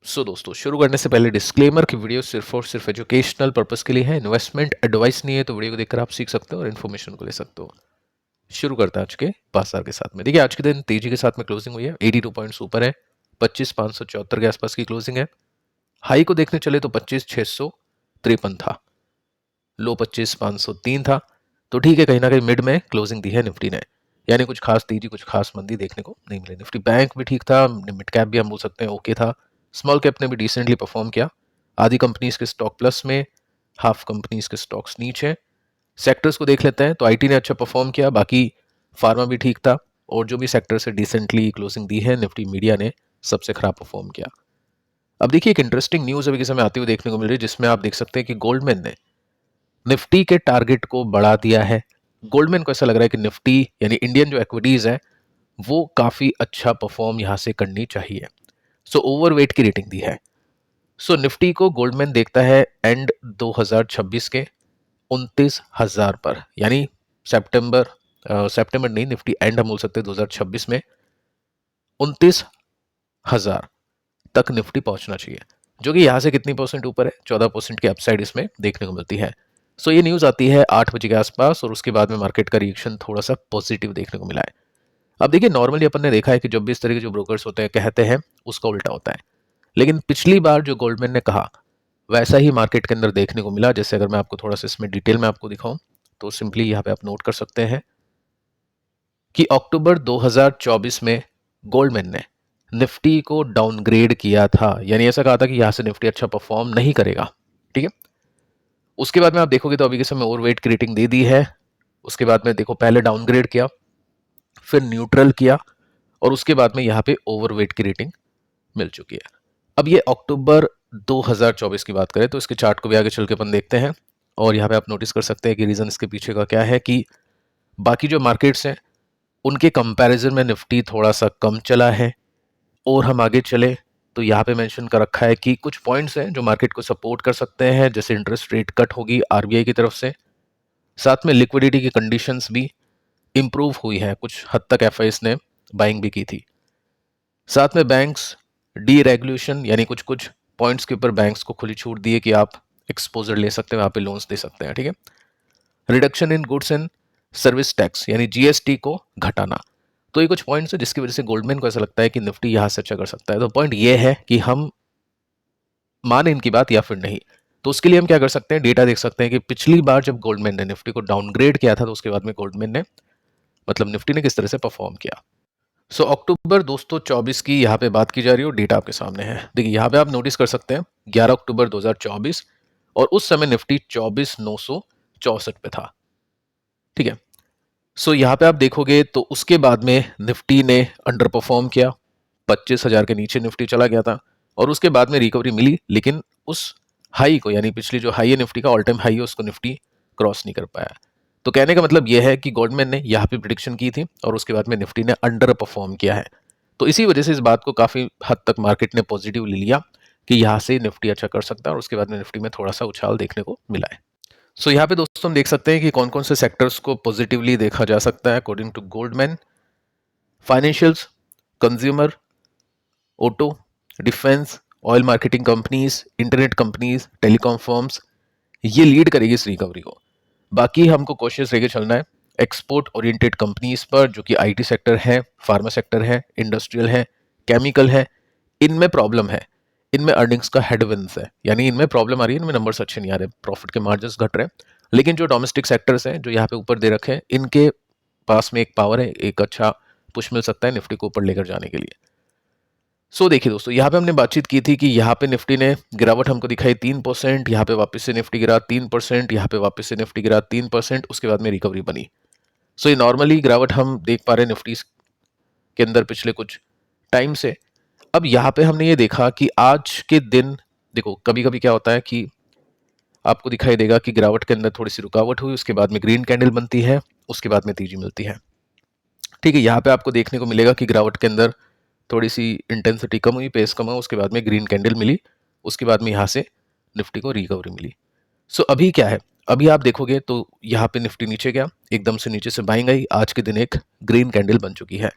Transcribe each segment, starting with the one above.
दोस्तों शुरू करने से पहले डिस्क्लेमर कि वीडियो सिर्फ और सिर्फ एजुकेशनल पर्पस के लिए है, इन्वेस्टमेंट एडवाइस नहीं है। तो वीडियो को देखकर आप सीख सकते हो और इन्फॉर्मेशन को ले सकते हो। शुरू करते हैं आज के बाजार के साथ में। देखिए आज के दिन तेजी के साथ में क्लोजिंग हुई है, 82 पॉइंट्स ऊपर है, 25,574 के आसपास की क्लोजिंग है। हाई को देखने चले तो 25,653 था, लो 25,503 था। तो ठीक है, कहीं ना कहीं मिड में क्लोजिंग दी है निफ्टी ने, यानी कुछ खास तेजी कुछ खास मंदी देखने को नहीं मिली। निफ्टी बैंक भी ठीक था, मिड कैप भी हम बोल सकते हैं ओके था, स्मॉल कैप ने भी डिसेंटली परफॉर्म किया। आधी कंपनीज के स्टॉक प्लस में, हाफ कंपनीज के स्टॉक्स नीचे। सेक्टर्स को देख लेते हैं तो आईटी ने अच्छा परफॉर्म किया, बाकी फार्मा भी ठीक था, और जो भी सेक्टर से डिसेंटली क्लोजिंग दी है निफ्टी मीडिया ने सबसे खराब परफॉर्म किया। अब देखिए एक इंटरेस्टिंग न्यूज अभी के समय आती हुई देखने को मिल रही है, जिसमें आप देख सकते हैं कि गोल्डमैन ने निफ्टी के टारगेट को बढ़ा दिया है। गोल्डमैन को ऐसा लग रहा है कि निफ्टी यानी इंडियन जो इक्विटीज है वो काफी अच्छा परफॉर्म यहां से करनी चाहिए। सो ओवरवेट की रेटिंग दी है। सो निफ्टी को गोल्डमैन देखता है एंड 2026 के 29,000 पर, यानी सितंबर सितंबर नहीं, निफ्टी एंड हम बोल सकते हैं 2026 में 29,000 तक निफ्टी पहुंचना चाहिए, जो कि यहां से कितनी परसेंट ऊपर है, 14% की अपसाइड इसमें देखने को मिलती है। सो ये न्यूज आती है 8 बजे के आसपास, और उसके बाद में मार्केट का रिएक्शन थोड़ा सा पॉजिटिव देखने को मिला है। अब देखिए नॉर्मली अपन ने देखा है कि जब भी इस तरह के जो ब्रोकर्स होते हैं कहते हैं, उसका उल्टा होता है। लेकिन पिछली बार जो गोल्डमैन ने कहा वैसा ही मार्केट के अंदर देखने को मिला। जैसे अगर मैं आपको थोड़ा सा इसमें डिटेल में आपको दिखाऊं तो सिंपली यहाँ पे आप नोट कर सकते हैं कि अक्टूबर 2024 में गोल्डमैन ने निफ्टी को डाउनग्रेड किया था, यानी ऐसा कहा था कि यहां से निफ्टी अच्छा परफॉर्म नहीं करेगा। ठीक है, उसके बाद में आप देखोगे तो अभी के समय ओवरवेट की रेटिंग दे दी है। उसके बाद में देखो पहले डाउनग्रेड किया, फिर न्यूट्रल किया, और उसके बाद में यहाँ पे ओवरवेट की रेटिंग मिल चुकी है। अब ये अक्टूबर 2024 की बात करें तो इसके चार्ट को भी आगे चल के अपन देखते हैं, और यहाँ पे आप नोटिस कर सकते हैं कि रीजन इसके पीछे का क्या है कि बाकी जो मार्केट्स हैं उनके कंपैरिजन में निफ्टी थोड़ा सा कम चला है। और हम आगे चले तो यहाँ पे मेंशन कर रखा है कि कुछ पॉइंट्स हैं जो मार्केट को सपोर्ट कर सकते हैं, जैसे इंटरेस्ट रेट कट होगी आरबीआई की तरफ से, साथ में लिक्विडिटी की कंडीशंस भी इंप्रूव हुई है, कुछ हद तक एफआईएस ने बाइंग भी की थी। साथ में बैंक्स डी रेगुलेशन, यानी कुछ कुछ पॉइंट्स के ऊपर बैंक्स को खुली छूट दी है कि आप एक्सपोजर ले सकते हैं, वहां पे लोन्स दे सकते हैं। ठीक है, reduction in goods and service tax यानी जीएसटी को घटाना। तो ये कुछ पॉइंट्स है जिसकी वजह से गोल्डमैन को ऐसा लगता है कि निफ्टी यहां से अच्छा कर सकता है। तो पॉइंट ये है कि हम माने इनकी बात या फिर नहीं। तो उसके लिए हम क्या कर सकते हैं, डेटा देख सकते हैं कि पिछली बार जब गोल्डमैन ने निफ्टी को डाउनग्रेड किया था तो उसके बाद में गोल्डमैन ने मतलब निफ्टी ने किस तरह से परफॉर्म किया। अक्टूबर दोस्तों 24 की यहाँ पे बात की जा रही है और डेटा आपके सामने है। देखिए यहाँ पे आप नोटिस कर सकते हैं 11 अक्टूबर 2024, और उस समय निफ्टी 24,964 पे था। ठीक है, यहाँ पे आप देखोगे तो उसके बाद में निफ्टी ने अंडर परफॉर्म किया, 25,000 के नीचे निफ्टी चला गया था, और उसके बाद में रिकवरी मिली, लेकिन उस हाई को, यानी पिछली जो हाई है निफ्टी का, ऑल टाइम हाई है, उसको निफ्टी क्रॉस नहीं कर पाया। तो कहने का मतलब यह है कि गोल्डमैन ने यहाँ पे प्रिडिक्शन की थी और उसके बाद में निफ्टी ने अंडर परफॉर्म किया है। तो इसी वजह से इस बात को काफी हद तक मार्केट ने पॉजिटिव ले लिया कि यहाँ से निफ्टी अच्छा कर सकता है, और उसके बाद में निफ्टी में थोड़ा सा उछाल देखने को मिला है। यहाँ पे दोस्तों हम देख सकते हैं कि कौन कौन से सेक्टर्स को पॉजिटिवली देखा जा सकता है according to Goldman. Financials, consumer, auto, defence, oil marketing companies, internet companies, telecom firms, ये लीड करेगी इस रिकवरी को। बाकी हमको कोशिश लेके चलना है एक्सपोर्ट ओरिएंटेड कंपनीज पर, जो कि आईटी सेक्टर है, फार्मा सेक्टर है, इंडस्ट्रियल है, केमिकल है। इनमें प्रॉब्लम है, इनमें अर्निंग्स का हेडविंड्स है, यानी इनमें प्रॉब्लम आ रही है, इनमें नंबर्स अच्छे नहीं आ रहे, प्रॉफिट के मार्जिन्स घट रहे हैं। लेकिन जो डोमेस्टिक सेक्टर्स हैं जो यहाँ पे ऊपर दे रखे हैं, इनके पास में एक पावर है, एक अच्छा पुश मिल सकता है निफ्टी को ऊपर लेकर जाने के लिए। देखिए दोस्तों, यहाँ पे हमने बातचीत की थी कि यहाँ पे निफ्टी ने गिरावट हमको दिखाई 3%, यहाँ पे वापस से निफ्टी गिरा 3%, यहाँ पे वापस से निफ्टी गिरा 3%, उसके बाद में रिकवरी बनी। ये नॉर्मली गिरावट हम देख पा रहे हैं निफ्टी के अंदर पिछले कुछ टाइम से। अब यहाँ पे हमने ये देखा कि आज के दिन देखो कभी कभी क्या होता है कि आपको दिखाई देगा कि गिरावट के अंदर थोड़ी सी रुकावट हुई, उसके बाद में ग्रीन कैंडल बनती है, उसके बाद में तेजी मिलती है। ठीक है, यहाँ पे आपको देखने को मिलेगा कि गिरावट के अंदर थोड़ी सी इंटेंसिटी कम हुई, पेस कम हुआ, उसके बाद में ग्रीन कैंडल मिली, उसके बाद में यहाँ से निफ्टी को रिकवरी मिली। अभी क्या है, अभी आप देखोगे तो यहाँ पे निफ्टी नीचे गया, एकदम से नीचे से बाइंग आई, आज के दिन एक ग्रीन कैंडल बन चुकी है।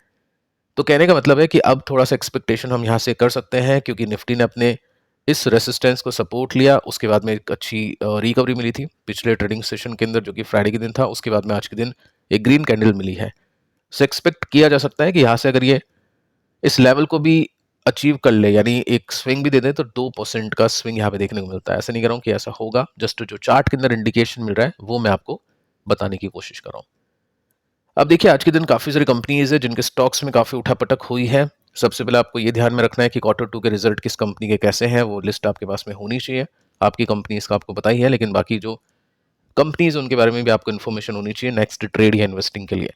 तो कहने का मतलब है कि अब थोड़ा सा एक्सपेक्टेशन हम यहाँ से कर सकते हैं, क्योंकि निफ्टी ने अपने इस रेसिस्टेंस को सपोर्ट लिया, उसके बाद में एक अच्छी रिकवरी मिली थी पिछले ट्रेडिंग सेशन के अंदर जो कि फ्राइडे के दिन था, उसके बाद में आज के दिन एक ग्रीन कैंडल मिली है। सो एक्सपेक्ट किया जा सकता है कि यहाँ से अगर ये इस लेवल को भी अचीव कर ले, यानी एक स्विंग भी दे दे, तो 2% का स्विंग यहाँ पे देखने को मिलता है। ऐसा नहीं कर रहा हूँ कि ऐसा होगा, जस्ट जो चार्ट के अंदर इंडिकेशन मिल रहा है वो मैं आपको बताने की कोशिश कर रहा हूँ। अब देखिए आज के दिन काफी सारी कंपनीज है जिनके स्टॉक्स में काफी उठापटक हुई है। सबसे पहले आपको ये ध्यान में रखना है कि Q2 के रिजल्ट किस कंपनी के कैसे हैं, वो लिस्ट आपके पास में होनी चाहिए। आपकी कंपनीज का आपको पता ही है, लेकिन बाकी जो कंपनीज उनके बारे में भी आपको इन्फॉर्मेशन होनी चाहिए नेक्स्ट ट्रेड या इन्वेस्टिंग के लिए।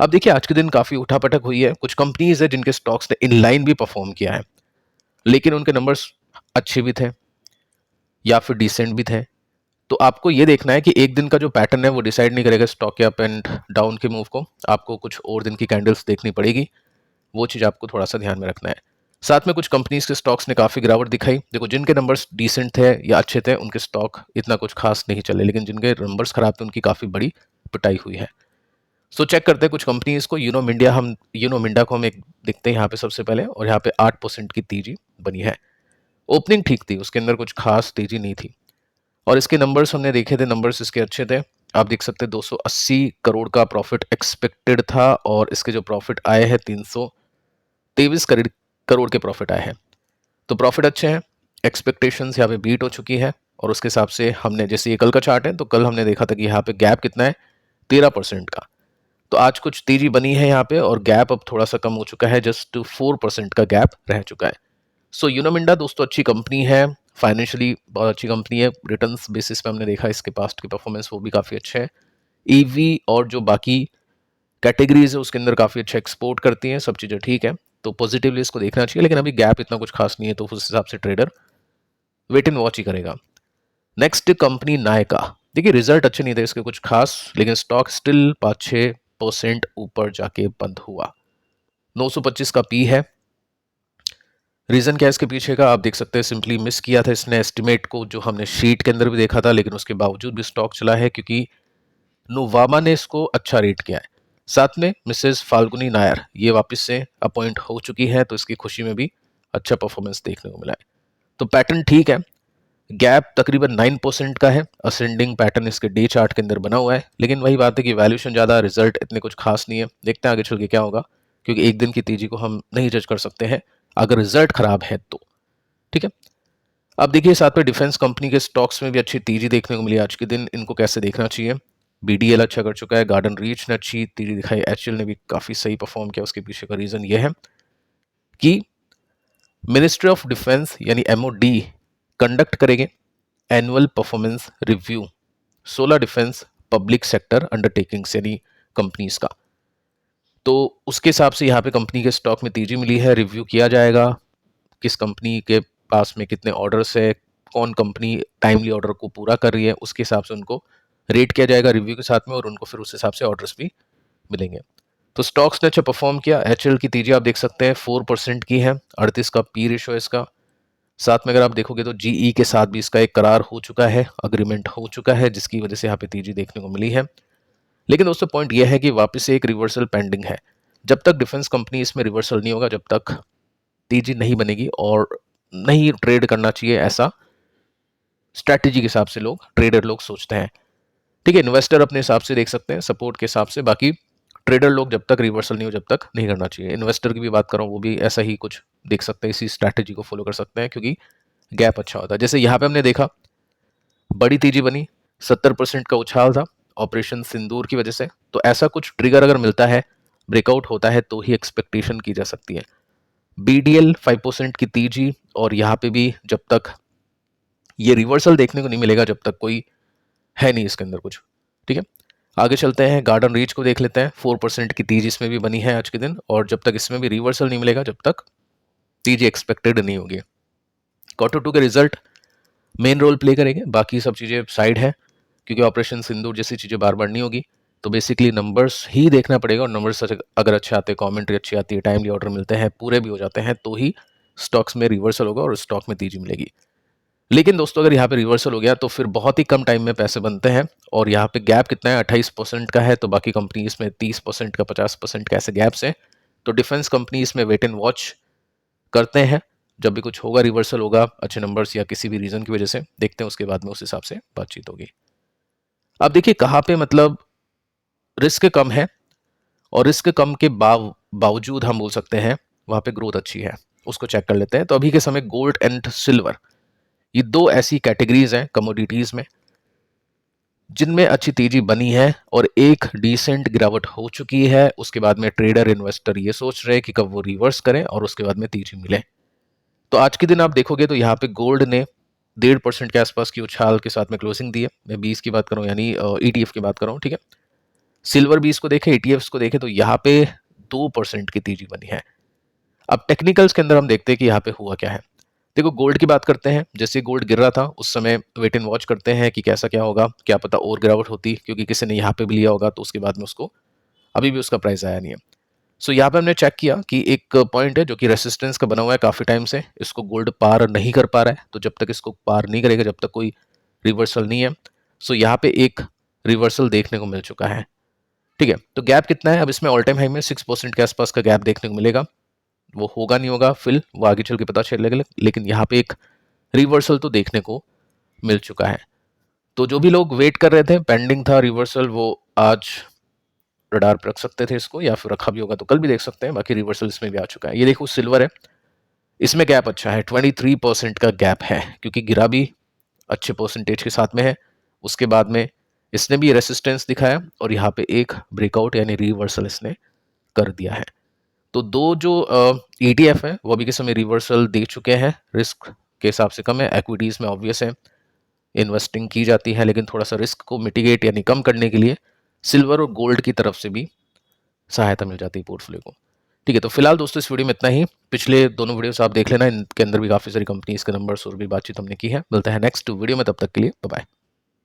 अब देखिए आज के दिन काफी उठापटक हुई है। कुछ कंपनीज है जिनके स्टॉक्स ने इनलाइन भी परफॉर्म किया है, लेकिन उनके नंबर्स अच्छे भी थे या फिर डिसेंट भी थे। तो आपको ये देखना है कि एक दिन का जो पैटर्न है वो डिसाइड नहीं करेगा स्टॉक के अप एंड डाउन के मूव को। आपको कुछ और दिन की कैंडल्स देखनी पड़ेगी, वो चीज़ आपको थोड़ा सा ध्यान में रखना है। साथ में कुछ कंपनीज के स्टॉक्स ने काफ़ी गिरावट दिखाई। देखो जिनके नंबर्स डिसेंट थे या अच्छे थे उनके स्टॉक इतना कुछ खास नहीं चले, लेकिन जिनके नंबर्स खराब थे उनकी काफ़ी बड़ी पिटाई हुई है। सो चेक करते हैं कुछ कंपनीज को। यूनो मिंडा को हम एक देखते हैं यहाँ पे सबसे पहले, और यहाँ पे 8% की तेजी बनी है। ओपनिंग ठीक थी, उसके अंदर कुछ खास तेजी नहीं थी, और इसके नंबर्स हमने देखे थे, नंबर्स इसके अच्छे थे। आप देख सकते हैं 280 करोड़ का प्रॉफिट एक्सपेक्टेड था, और इसके जो प्रॉफिट आए हैं 323 करोड़ के प्रॉफिट आए हैं। तो प्रॉफिट अच्छे हैं, एक्सपेक्टेशंस यहाँ पे बीट हो चुकी है, और उसके हिसाब से हमने, जैसे ये कल का चार्ट है, तो कल हमने देखा था कि यहाँ पे गैप कितना है 13% का। तो आज कुछ तेजी बनी है यहाँ पे, और गैप अब थोड़ा सा कम हो चुका है, जस्ट 4% का गैप रह चुका है। सो यूनोमिंडा दोस्तों अच्छी कंपनी है, फाइनेंशियली बहुत अच्छी कंपनी है। रिटर्न्स बेसिस पे हमने देखा इसके पास्ट की परफॉर्मेंस वो भी काफ़ी अच्छे है। ईवी और जो बाकी कैटेगरीज है उसके अंदर काफ़ी अच्छा एक्सपोर्ट करती हैं, सब चीज़ें ठीक है, तो पॉजिटिवली इसको देखना चाहिए। लेकिन अभी गैप इतना कुछ खास नहीं है, तो उस हिसाब से ट्रेडर वेट एंड वॉच ही करेगा। Next company Nykaa. देखिए रिजल्ट अच्छे नहीं थे इसके कुछ खास, लेकिन स्टॉक स्टिल 5-6% ऊपर जाके बंद हुआ। 925 का पी है। रीजन क्या है इसके पीछे का, आप देख सकते हैं सिंपली मिस किया था इसने एस्टिमेट को, जो हमने शीट के अंदर भी देखा था, लेकिन उसके बावजूद भी स्टॉक चला है क्योंकि नोवामा ने इसको अच्छा रेट किया है। साथ में मिसेस फाल्गुनी नायर ये वापस से अपॉइंट हो चुकी है, तो इसकी खुशी में भी अच्छा परफॉर्मेंस देखने को मिला है। तो पैटर्न ठीक है, गैप तकरीबन 9% का है, असेंडिंग पैटर्न इसके डे चार्ट के अंदर बना हुआ है। लेकिन वही बात है कि वैल्यूएशन ज़्यादा, रिजल्ट इतने कुछ खास नहीं है। देखते हैं आगे चल के क्या होगा, क्योंकि एक दिन की तेजी को हम नहीं जज कर सकते हैं अगर रिजल्ट खराब है तो। ठीक है, अब देखिए साथ में डिफेंस कंपनी के स्टॉक्स में भी अच्छी तेजी देखने को मिली आज के दिन। इनको कैसे देखना चाहिए, बीडीएल अच्छा कर चुका है, गार्डन रीच ने अच्छी तेजी दिखाई, एचएल ने भी काफ़ी सही परफॉर्म किया। उसके पीछे का रीज़न ये है कि मिनिस्ट्री ऑफ डिफेंस यानी एमओडी कंडक्ट करेंगे annual performance review 16 defence public sector undertakings यानी कंपनीज का। तो उसके हिसाब से यहाँ पे कंपनी के स्टॉक में तेजी मिली है। रिव्यू किया जाएगा किस कंपनी के पास में कितने ऑर्डर्स है, कौन कंपनी टाइमली ऑर्डर को पूरा कर रही है, उसके हिसाब से उनको रेट किया जाएगा रिव्यू के साथ में, और उनको फिर उस हिसाब से ऑर्डर्स भी मिलेंगे। तो स्टॉक्स ने अच्छा परफॉर्म किया। एचएल की तेजी आप देख सकते हैं 4% की है, 38 का पी रेशो है इसका। साथ में अगर आप देखोगे तो जीई के साथ भी इसका एक करार हो चुका है, अग्रीमेंट हो चुका है, जिसकी वजह से यहाँ पे तेजी देखने को मिली है। लेकिन दोस्तों पॉइंट यह है कि वापस से एक रिवर्सल पेंडिंग है। जब तक डिफेंस कंपनी इसमें रिवर्सल नहीं होगा, जब तक तेजी नहीं बनेगी, और नहीं ट्रेड करना चाहिए, ऐसा स्ट्रैटेजी के हिसाब से ट्रेडर लोग सोचते हैं। ठीक है, इन्वेस्टर अपने हिसाब से देख सकते हैं सपोर्ट के हिसाब से, बाकी ट्रेडर लोग जब तक रिवर्सल नहीं हो जब तक नहीं करना चाहिए। इन्वेस्टर की भी बात करूं, वो भी ऐसा ही कुछ देख सकते हैं, इसी स्ट्रैटेजी को फॉलो कर सकते हैं, क्योंकि गैप अच्छा होता है। जैसे यहाँ पे हमने देखा बड़ी तेजी बनी, 70% का उछाल था ऑपरेशन सिंदूर की वजह से। तो ऐसा कुछ ट्रिगर अगर मिलता है, ब्रेकआउट होता है, तो ही एक्सपेक्टेशन की जा सकती है। बीडीएल 5% की तेजी, और यहाँ पे भी जब तक ये रिवर्सल देखने को नहीं मिलेगा, जब तक कोई है नहीं इसके अंदर कुछ। ठीक है, आगे चलते हैं, गार्डन रीच को देख लेते हैं। 4% की तेजी इसमें भी बनी है आज के दिन, और जब तक इसमें भी रिवर्सल नहीं मिलेगा, जब तक तेजी एक्सपेक्टेड नहीं होगी। Q2 के रिजल्ट मेन रोल प्ले करेंगे, बाकी सब चीज़ें साइड है, क्योंकि ऑपरेशन सिंदूर जैसी चीज़ें बार बार नहीं होगी। तो बेसिकली नंबर्स ही देखना पड़ेगा, और नंबर्स अगर अच्छे आते हैं, कमेंट्री अच्छी आती है, टाइमली ऑर्डर मिलते हैं, पूरे भी हो जाते हैं, तो ही स्टॉक्स में रिवर्सल होगा और स्टॉक में तेजी मिलेगी। लेकिन दोस्तों अगर यहाँ पे रिवर्सल हो गया तो फिर बहुत ही कम टाइम में पैसे बनते हैं, और यहाँ पे गैप कितना है 28% का है, तो बाकी कंपनीज में 30% का 50% का ऐसे गैप्स हैं। तो डिफेंस कंपनी इसमें वेट एंड वॉच करते हैं, जब भी कुछ होगा रिवर्सल होगा अच्छे नंबर्स या किसी भी रीजन की वजह से, देखते हैं उसके बाद में उस हिसाब से बातचीत होगी। अब देखिए कहाँ पे मतलब रिस्क कम है और रिस्क कम के बावजूद हम बोल सकते हैं वहां पे ग्रोथ अच्छी है, उसको चेक कर लेते हैं। तो अभी के समय गोल्ड एंड सिल्वर ये दो ऐसी कैटेगरीज हैं कमोडिटीज में जिनमें अच्छी तेजी बनी है और एक डिसेंट गिरावट हो चुकी है। उसके बाद में ट्रेडर इन्वेस्टर ये सोच रहे हैं कि कब वो रिवर्स करें और उसके बाद में तेजी मिले। तो आज के दिन आप देखोगे तो यहाँ पे गोल्ड ने 1.5% के आसपास की उछाल के साथ में क्लोजिंग दी है। मैं 20 की बात करूं यानी ईटीएफ की बात कर रहा हूं, ठीक है। सिल्वर 20 को देखे, ईटीएफ को देखे तो यहाँ पे 2% की तेजी बनी है। अब टेक्निकल्स के अंदर हम देखते हैं कि यहाँ पे हुआ क्या है। देखो गोल्ड की बात करते हैं, जैसे गोल्ड गिर रहा था उस समय वेट एंड वॉच करते हैं कि कैसा क्या होगा, क्या पता और गिरावट होती, क्योंकि किसी ने यहाँ पे भी लिया होगा तो उसके बाद में उसको अभी भी उसका प्राइस आया नहीं है। सो यहाँ पे हमने चेक किया कि एक पॉइंट है जो कि रेसिस्टेंस का बना हुआ है काफी टाइम से, इसको गोल्ड पार नहीं कर पा रहा है। तो जब तक इसको पार नहीं करेगा, जब तक कोई रिवर्सल नहीं है, सो यहाँ पे एक रिवर्सल देखने को मिल चुका है, ठीक है। तो गैप कितना है अब इसमें, ऑल टाइम हाई में 6% के आसपास का गैप देखने को मिलेगा। वो होगा नहीं होगा फिल वो आगे चल के पता चलेगा, लेकिन यहाँ पे एक रिवर्सल तो देखने को मिल चुका है। तो जो भी लोग वेट कर रहे थे, पेंडिंग था रिवर्सल, वो आज रडार पर रख सकते थे इसको, या फिर रखा भी होगा तो कल भी देख सकते हैं। बाकी रिवर्सल इसमें भी आ चुका है। ये देखो सिल्वर है, इसमें गैप अच्छा है, 23% का गैप है, क्योंकि गिरा भी अच्छे परसेंटेज के साथ में है। उसके बाद में इसने भी रेसिस्टेंस दिखाया और यहाँ पे एक ब्रेकआउट यानी रिवर्सल इसने कर दिया है। तो दो जो ईटीएफ है वो अभी के समय रिवर्सल दे चुके हैं, रिस्क के हिसाब से कम है। एक्विटीज में ऑब्वियस है इन्वेस्टिंग की जाती है, लेकिन थोड़ा सा रिस्क को मिटिगेट यानी कम करने के लिए सिल्वर और गोल्ड की तरफ से भी सहायता मिल जाती है पोर्टफोलियो को, ठीक है। तो फिलहाल दोस्तों इस वीडियो में इतना ही। पिछले दोनों वीडियोस आप देख लेना, इनके अंदर भी काफी सारी कंपनीज के नंबर्स और भी बातचीत हमने की है। मिलता है नेक्स्ट वीडियो में, तब तक के लिए बाय बाय।